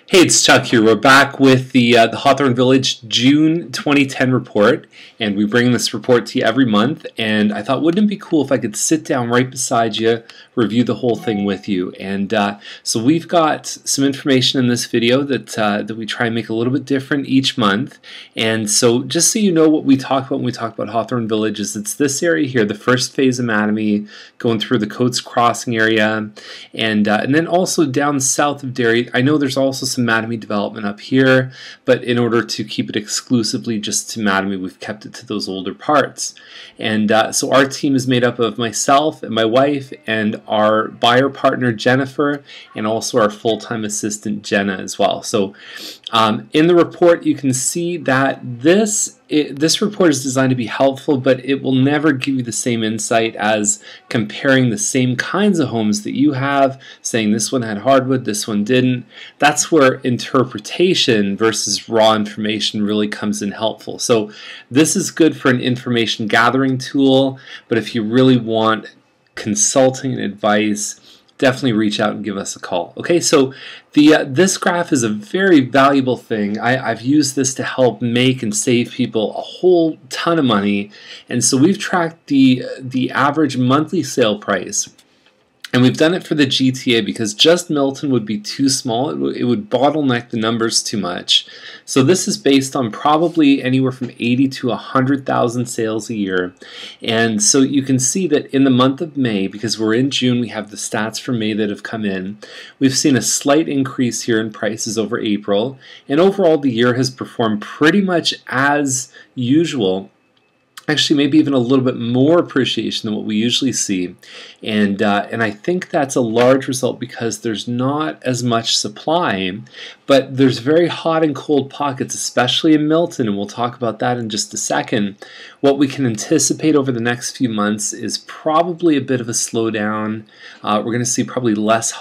Hey, it's Chuck here. We're back with the Hawthorne Village June 2010 report, and we bring this report to you every month. And I thought, wouldn't it be cool if I could sit down right beside you, review the whole thing with you? And so we've got some information in this video that we try and make a little bit different each month. And so just so you know what we talk about when we talk about Hawthorne Village is it's this area here, the first phase of Mattamy, going through the Coates Crossing area, and then also down south of Derry. I know there's also some Mattamy development up here, but in order to keep it exclusively just to Mattamy, we've kept it to those older parts. And so our team is made up of myself and my wife and our buyer partner Jennifer, and also our full-time assistant Jenna as well. So in the report you can see that this report is designed to be helpful, but it will never give you the same insight as comparing the same kinds of homes that you have, saying this one had hardwood, this one didn't. That's where interpretation versus raw information really comes in helpful. So this is good for an information gathering tool, but if you really want consulting and advice, definitely reach out and give us a call. Okay, so this graph is a very valuable thing. I've used this to help make and save people a whole ton of money, and so we've tracked the average monthly sale price. And we've done it for the GTA because just Milton would be too small. It would bottleneck the numbers too much. So this is based on probably anywhere from 80 to 100,000 sales a year. And so you can see that in the month of May, because we're in June, we have the stats for May that have come in. We've seen a slight increase here in prices over April. And overall, the year has performed pretty much as usual. Actually, maybe even a little bit more appreciation than what we usually see, and I think that's a large result because there's not as much supply, but there's very hot and cold pockets, especially in Milton, and we'll talk about that in just a second. What we can anticipate over the next few months is probably a bit of a slowdown. We're going to see probably less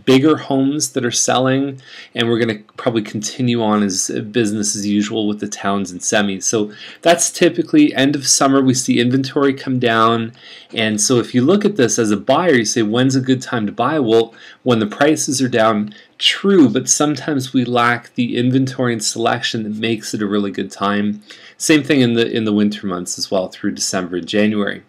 bigger homes that are selling, and we're going to probably continue on as business as usual with the towns and semis. So that's typically end of summer we see inventory come down, and so if you look at this as a buyer, you say, when's a good time to buy? Well, when the prices are down. True, but sometimes we lack the inventory and selection that makes it a really good time. Same thing in the winter months as well, through December and January.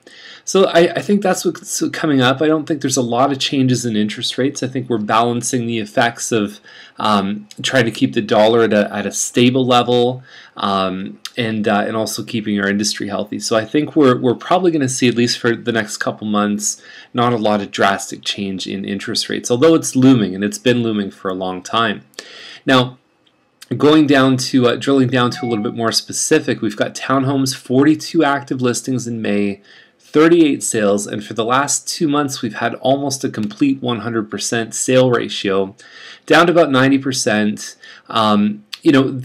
So I think that's what's coming up. I don't think there's a lot of changes in interest rates. I think we're balancing the effects of trying to keep the dollar at a stable level, and also keeping our industry healthy. So I think we're probably going to see, at least for the next couple months, not a lot of drastic change in interest rates, although it's looming, and it's been looming for a long time. Now, going down to drilling down to a little bit more specific, we've got townhomes, 42 active listings in May, 38 sales, and for the last 2 months we've had almost a complete 100% sale ratio, down to about 90%. You know,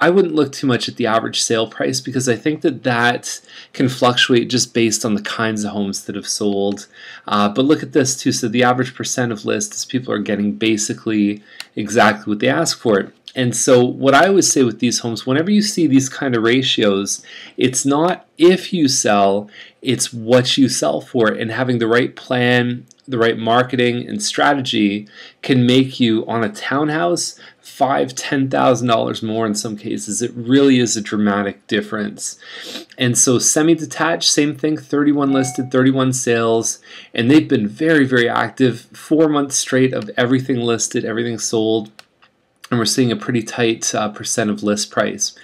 I wouldn't look too much at the average sale price because I think that can fluctuate just based on the kinds of homes that have sold. But look at this too. So the average percent of list is people are getting basically exactly what they ask for it. And so what I always say with these homes, whenever you see these kind of ratios, it's not if you sell, it's what you sell for, and having the right plan, the right marketing and strategy can make you, on a townhouse, $5,000, $10,000 more in some cases. It really is a dramatic difference. And so semi-detached, same thing, 31 listed, 31 sales, and they've been very, very active, 4 months straight of everything listed, everything sold, and we're seeing a pretty tight percent of list price.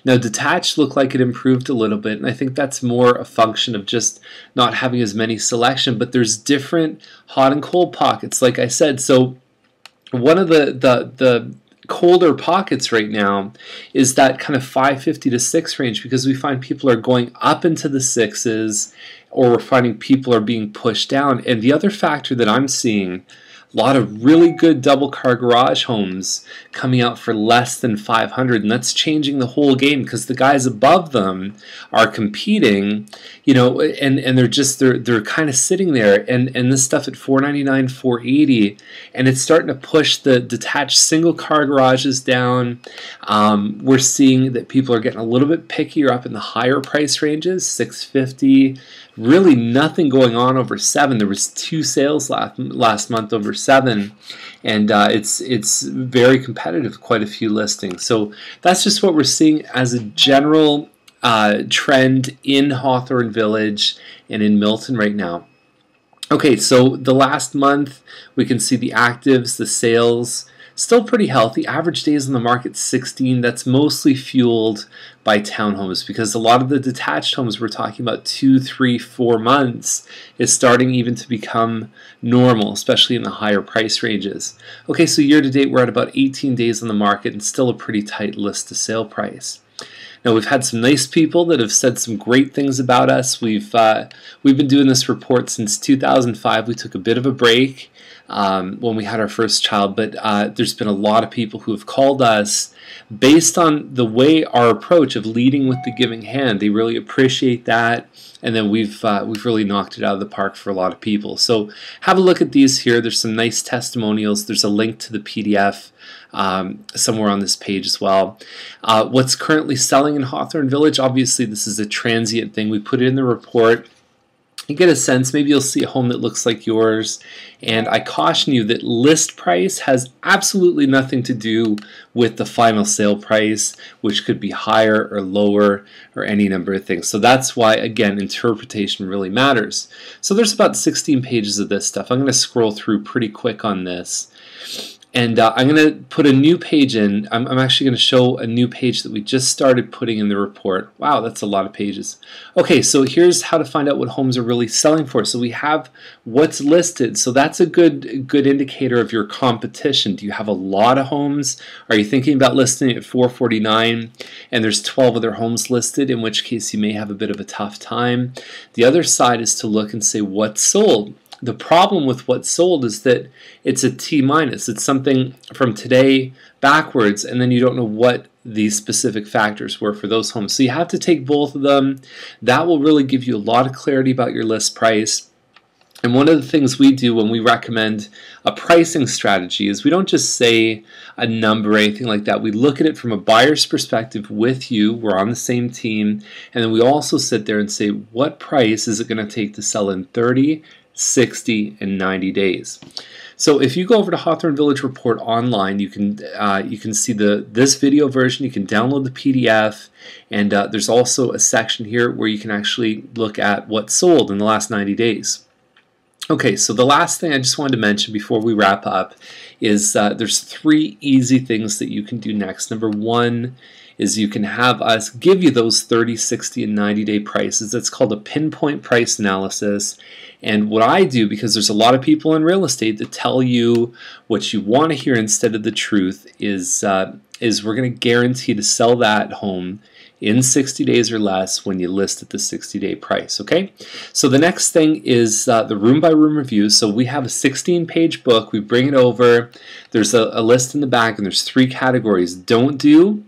Now, detached looked like it improved a little bit, and I think that's more a function of just not having as many selection, but there's different hot and cold pockets, like I said. So one of the colder pockets right now is that kind of 550 to 6 range, because we find people are going up into the 6s, or we're finding people are being pushed down. And the other factor that I'm seeing, a lot of really good double-car garage homes coming out for less than 500, and that's changing the whole game because the guys above them are competing, you know, and they're kind of sitting there, and this stuff at $499, $480, and it's starting to push the detached single-car garages down. We're seeing that people are getting a little bit pickier up in the higher price ranges, $650, really nothing going on over 7. There was 2 sales last month over 7, and it's very competitive, quite a few listings. So that's just what we're seeing as a general trend in Hawthorne Village and in Milton right now. Okay, so the last month we can see the actives, the sales, still pretty healthy. Average days on the market 16. That's mostly fueled by townhomes, because a lot of the detached homes we're talking about 2, 3, 4 months is starting even to become normal, especially in the higher price ranges. Okay, so year to date we're at about 18 days on the market and still a pretty tight list to sale price. Now, we've had some nice people that have said some great things about us. We've been doing this report since 2005. We took a bit of a break when we had our first child, but there's been a lot of people who have called us based on the way our approach of leading with the giving hand. They really appreciate that, and then we've really knocked it out of the park for a lot of people. So have a look at these here. There's some nice testimonials. There's a link to the PDF somewhere on this page as well. What's currently selling in Hawthorne Village, obviously this is a transient thing. We put it in the report. You get a sense, maybe you'll see a home that looks like yours, and I caution you that list price has absolutely nothing to do with the final sale price, which could be higher or lower or any number of things. So that's why, again, interpretation really matters. So there's about 16 pages of this stuff. I'm going to scroll through pretty quick on this. And I'm going to put a new page in. I'm actually going to show a new page that we just started putting in the report. Wow, that's a lot of pages. Okay, so here's how to find out what homes are really selling for. So we have what's listed. So that's a good indicator of your competition. Do you have a lot of homes? Are you thinking about listing at $449 and there's 12 other homes listed, in which case you may have a bit of a tough time? The other side is to look and say what's sold. The problem with what's sold is that it's a T minus. It's something from today backwards, and then you don't know what these specific factors were for those homes. So you have to take both of them. That will really give you a lot of clarity about your list price. And one of the things we do when we recommend a pricing strategy is we don't just say a number or anything like that. We look at it from a buyer's perspective with you. We're on the same team. And then we also sit there and say, what price is it going to take to sell in 30, 60, and 90 days? So if you go over to Hawthorne Village Report online, you can see this video version. You can download the PDF, and there's also a section here where you can actually look at what's sold in the last 90 days. Okay, so the last thing I just wanted to mention before we wrap up is there's 3 easy things that you can do next. Number 1 is you can have us give you those 30, 60, and 90-day prices. That's called a pinpoint price analysis. And what I do, because there's a lot of people in real estate that tell you what you want to hear instead of the truth, is we're going to guarantee to sell that home in 60 days or less when you list at the 60-day price, okay? So the next thing is the room-by-room review. So we have a 16-page book. We bring it over. There's a list in the back, and there's 3 categories: don't do,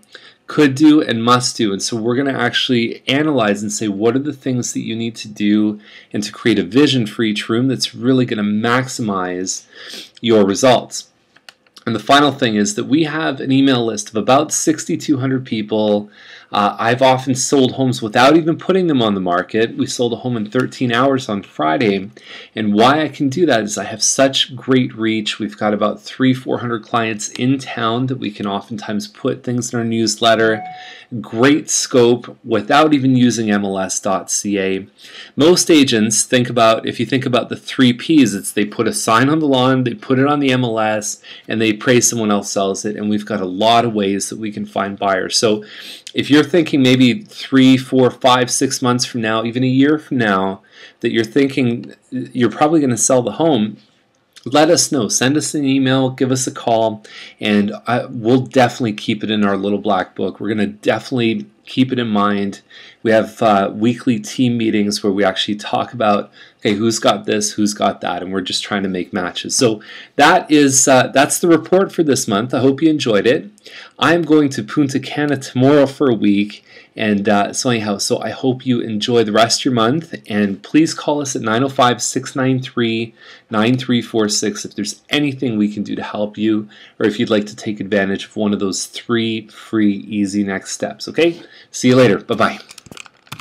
could do, and must do. And so we're going to actually analyze and say what are the things that you need to do and to create a vision for each room that's really going to maximize your results. And the final thing is that we have an email list of about 6,200 people. I've often sold homes without even putting them on the market. We sold a home in 13 hours on Friday. And why I can do that is I have such great reach. We've got about 300-400 clients in town that we can oftentimes put things in our newsletter. Great scope without even using MLS.ca. Most agents if you think about the 3 Ps, it's they put a sign on the lawn, they put it on the MLS, and they pray someone else sells it. And we've got a lot of ways that we can find buyers. So if you're thinking maybe 3, 4, 5, 6 months from now, even a year from now, that you're thinking you're probably going to sell the home, let us know. Send us an email, give us a call, and we'll definitely keep it in our little black book. We're going to definitely keep it in mind. We have weekly team meetings where we actually talk about, okay, who's got this, who's got that, and we're just trying to make matches. So that's the report for this month. I hope you enjoyed it. I'm going to Punta Cana tomorrow for a week, and so I hope you enjoy the rest of your month, and please call us at 905-693-9346 if there's anything we can do to help you, or if you'd like to take advantage of one of those 3 free, easy next steps, okay? See you later. Bye-bye.